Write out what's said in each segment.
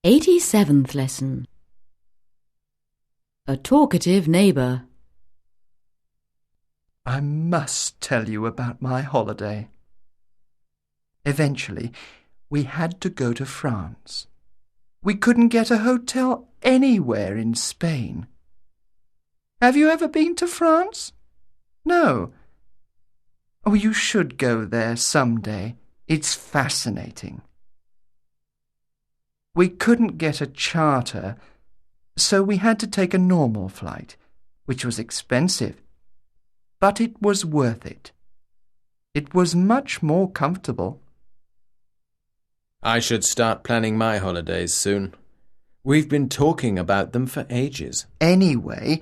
87th lesson. A talkative neighbour. I must tell you about my holiday. Eventually, we had to go to France. We couldn't get a hotel anywhere in Spain. Have you ever been to France? No. Oh, you should go there someday. It's fascinating. We couldn't get a charter, so we had to take a normal flight, which was expensive. But it was worth it. It was much more comfortable. I should start planning my holidays soon. We've been talking about them for ages. Anyway,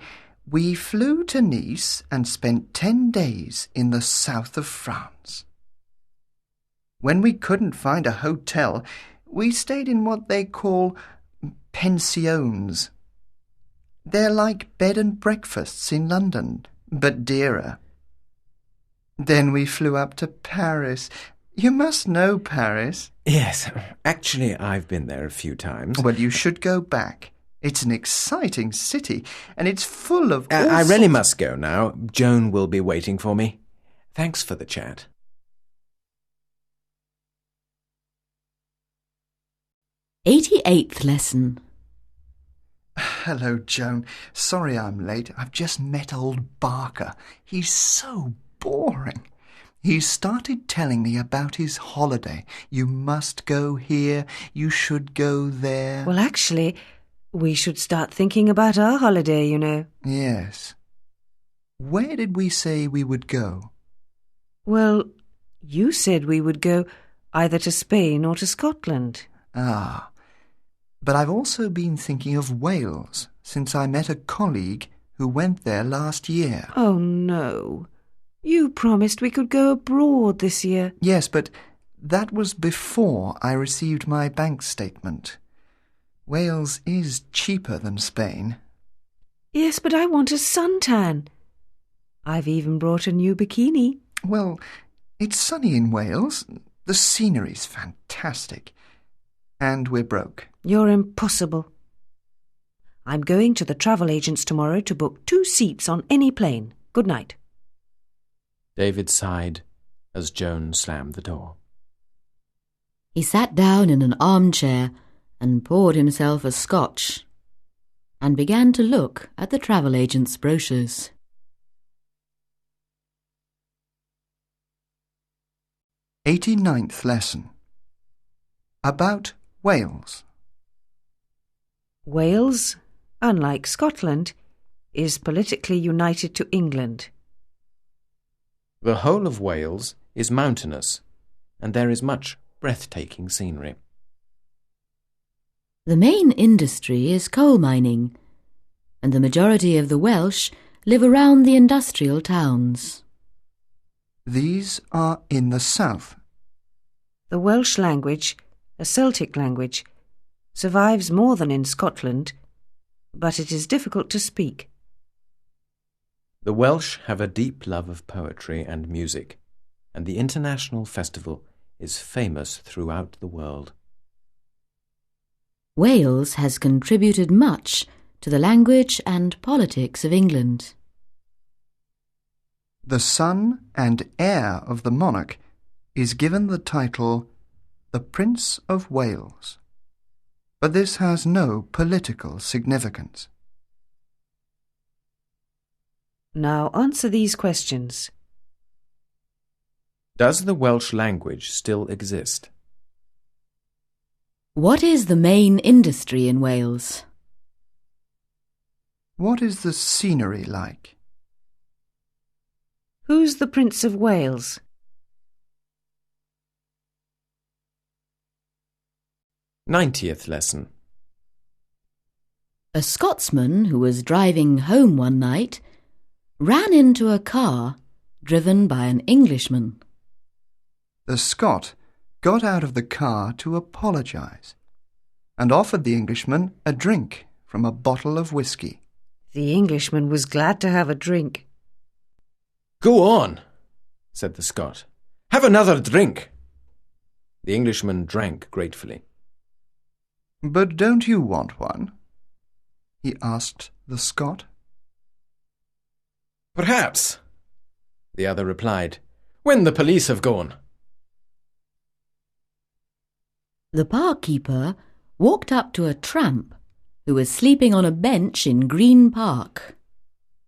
we flew to Nice and spent 10 days in the south of France. When we couldn't find a hotel, we stayed in what they call pensions. They're like bed and breakfasts in London, but dearer. Then we flew up to Paris. You must know Paris. Yes, actually I've been there a few times. Well, you should go back. It's an exciting city, and it's full of I really must go now. Joan will be waiting for me. Thanks for the chat. '88th lesson. Hello, Joan. Sorry I'm late. I've just met old Barker. He's so boring. He started telling me about his holiday. You must go here. You should go there. Well, actually, we should start thinking about our holiday, you know. Yes. Where did we say we would go? Well, you said we would go either to Spain or to Scotland. Ah. But I've also been thinking of Wales, since I met a colleague who went there last year. Oh, no. You promised we could go abroad this year. Yes, but that was before I received my bank statement. Wales is cheaper than Spain. Yes, but I want a suntan. I've even brought a new bikini. Well, it's sunny in Wales. The scenery's fantastic. And we're broke. You're impossible. I'm going to the travel agents tomorrow to book 2 seats on any plane. Good night. David sighed as Joan slammed the door. He sat down in an armchair and poured himself a scotch and began to look at the travel agent's brochures. '89th lesson. About Wales. Wales, unlike Scotland, is politically united to England. The whole of Wales is mountainous, and there is much breathtaking scenery. The main industry is coal mining, and the majority of the Welsh live around the industrial towns. These are in the south. The Welsh language, a Celtic language, survives more than in Scotland, but it is difficult to speak. The Welsh have a deep love of poetry and music, and the international festival is famous throughout the world. Wales has contributed much to the language and politics of England. The son and heir of the monarch is given the title the Prince of Wales, but this has no political significance. Now answer these questions. Does the Welsh language still exist? What is the main industry in Wales? What is the scenery like? Who's the Prince of Wales? '90th lesson. A Scotsman who was driving home one night ran into a car driven by an Englishman. The Scot got out of the car to apologise and offered the Englishman a drink from a bottle of whiskey. The Englishman was glad to have a drink. "Go on," said the Scot. "Have another drink." The Englishman drank gratefully. But don't you want one? He asked the Scot. Perhaps, the other replied, when the police have gone. The park keeper walked up to a tramp who was sleeping on a bench in Green Park.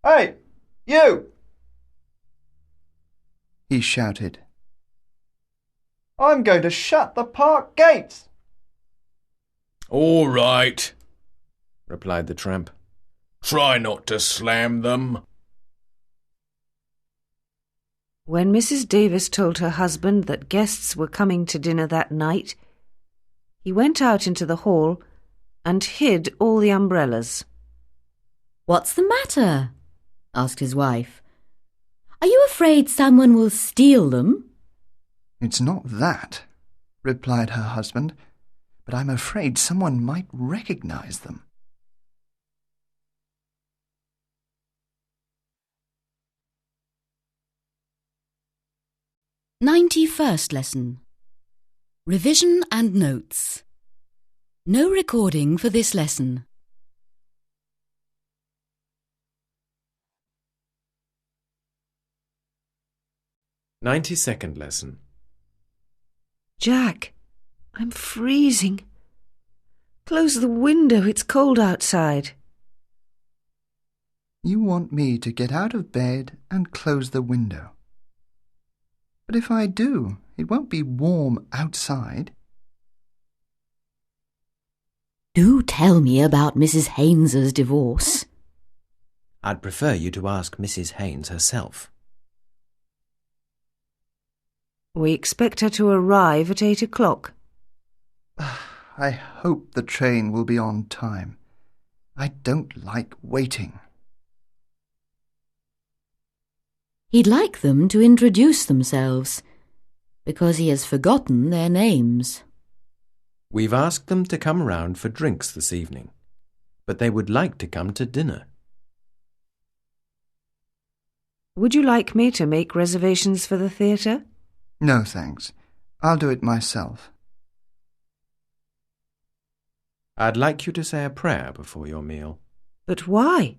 Hey, you! He shouted. I'm going to shut the park gates. All right, replied the tramp. Try not to slam them. When Mrs. Davis told her husband that guests were coming to dinner that night, he went out into the hall and hid all the umbrellas. "What's the matter?" asked his wife. "Are you afraid someone will steal them?" It's not that, replied her husband, but I'm afraid someone might recognize them. '91st lesson. Revision and notes. No recording for this lesson. '92nd lesson. Jack, I'm freezing. Close the window, it's cold outside. You want me to get out of bed and close the window. But if I do, it won't be warm outside. Do tell me about Mrs. Haynes's divorce. I'd prefer you to ask Mrs. Haynes herself. We expect her to arrive at 8 o'clock. I hope the train will be on time. I don't like waiting. He'd like them to introduce themselves, because he has forgotten their names. We've asked them to come round for drinks this evening, but they would like to come to dinner. Would you like me to make reservations for the theatre? No, thanks. I'll do it myself. I'd like you to say a prayer before your meal. But why?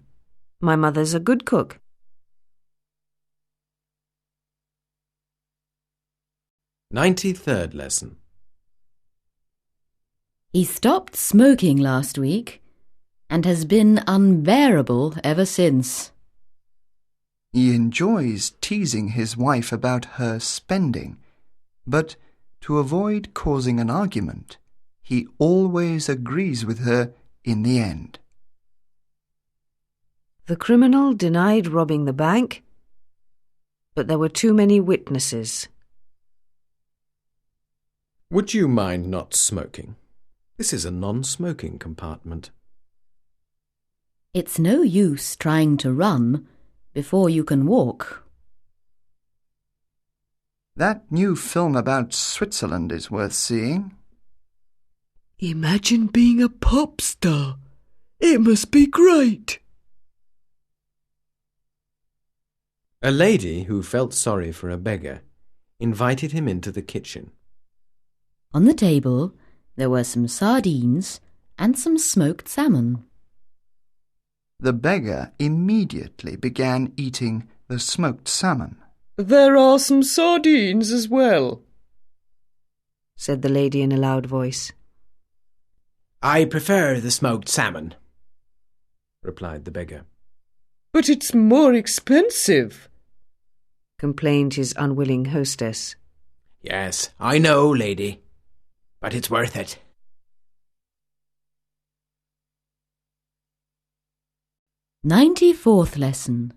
My mother's a good cook. '93rd lesson. He stopped smoking last week and has been unbearable ever since. He enjoys teasing his wife about her spending, but to avoid causing an argument, he always agrees with her in the end. The criminal denied robbing the bank, but there were too many witnesses. Would you mind not smoking? This is a non-smoking compartment. It's no use trying to run before you can walk. That new film about Switzerland is worth seeing. Imagine being a pop star. It must be great. A lady who felt sorry for a beggar invited him into the kitchen. On the table there were some sardines and some smoked salmon. The beggar immediately began eating the smoked salmon. There are some sardines as well, said the lady in a loud voice. I prefer the smoked salmon, replied the beggar. But it's more expensive, complained his unwilling hostess. Yes, I know, lady, but it's worth it. '94th lesson.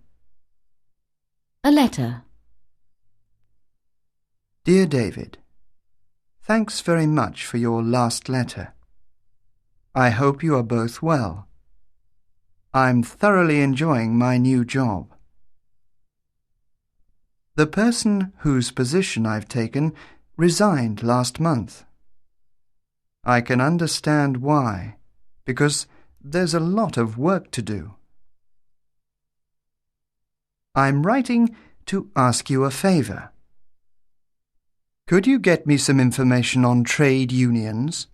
A letter. Dear David, thanks very much for your last letter. I hope you are both well. I'm thoroughly enjoying my new job. The person whose position I've taken resigned last month. I can understand why, because there's a lot of work to do. I'm writing to ask you a favour. Could you get me some information on trade unions?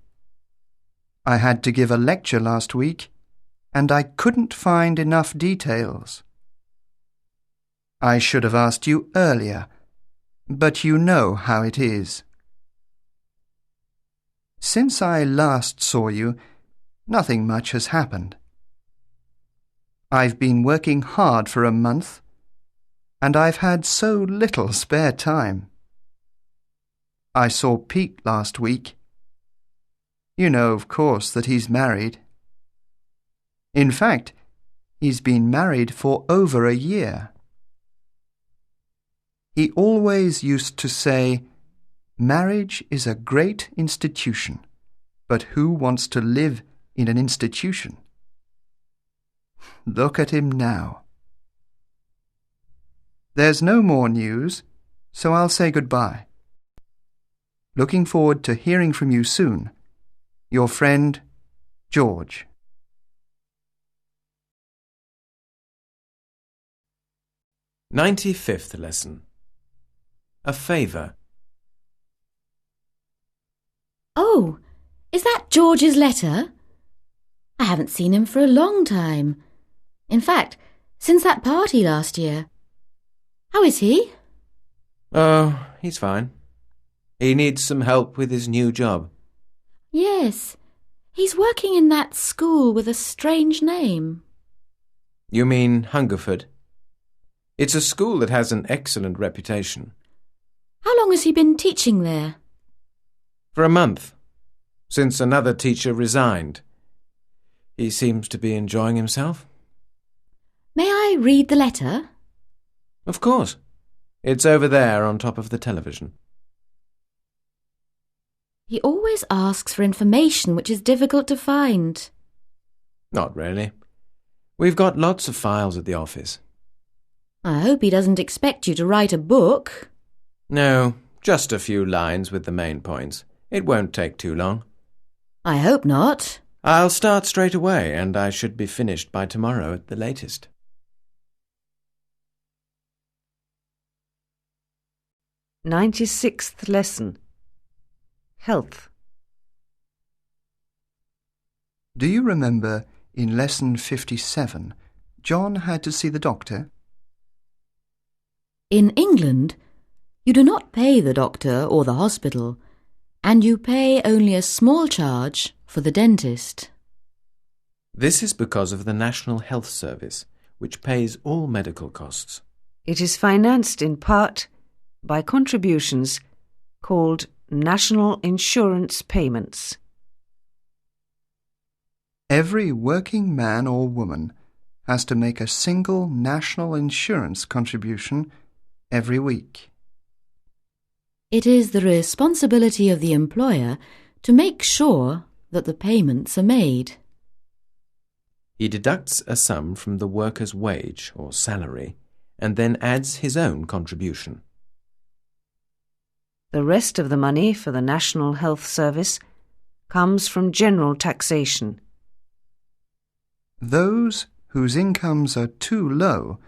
I had to give a lecture last week, and I couldn't find enough details. I should have asked you earlier, but you know how it is. Since I last saw you, nothing much has happened. I've been working hard for a month, and I've had so little spare time. I saw Pete last week. You know, of course, that he's married. In fact, he's been married for over a year. He always used to say, "Marriage is a great institution, but who wants to live in an institution?" Look at him now. There's no more news, so I'll say goodbye. Looking forward to hearing from you soon. Your friend, George. 95th lesson. A favour. Oh, is that George's letter? I haven't seen him for a long time. In fact, since that party last year. How is he? Oh, he's fine. He needs some help with his new job. Yes, he's working in that school with a strange name. You mean Hungerford? It's a school that has an excellent reputation. How long has he been teaching there? For a month, since another teacher resigned. He seems to be enjoying himself. May I read the letter? Of course. It's over there on top of the television. He always asks for information which is difficult to find. Not really. We've got lots of files at the office. I hope he doesn't expect you to write a book. No, just a few lines with the main points. It won't take too long. I hope not. I'll start straight away, and I should be finished by tomorrow at the latest. 96th lesson. Health. Do you remember in lesson 57, John had to see the doctor? In England, you do not pay the doctor or the hospital, and you pay only a small charge for the dentist. This is because of the National Health Service, which pays all medical costs. It is financed in part by contributions called national insurance payments. Every working man or woman has to make a single national insurance contribution every week. It is the responsibility of the employer to make sure that the payments are made. He deducts a sum from the worker's wage or salary and then adds his own contribution. The rest of the money for the National Health Service comes from general taxation. Those whose incomes are too low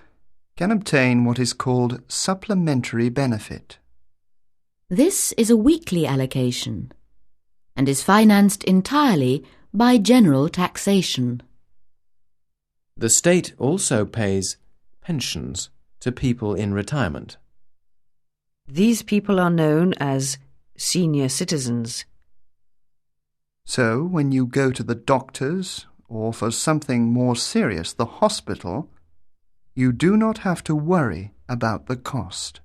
can obtain what is called supplementary benefit. This is a weekly allocation and is financed entirely by general taxation. The state also pays pensions to people in retirement. These people are known as senior citizens. So when you go to the doctor's or for something more serious, the hospital, you do not have to worry about the cost.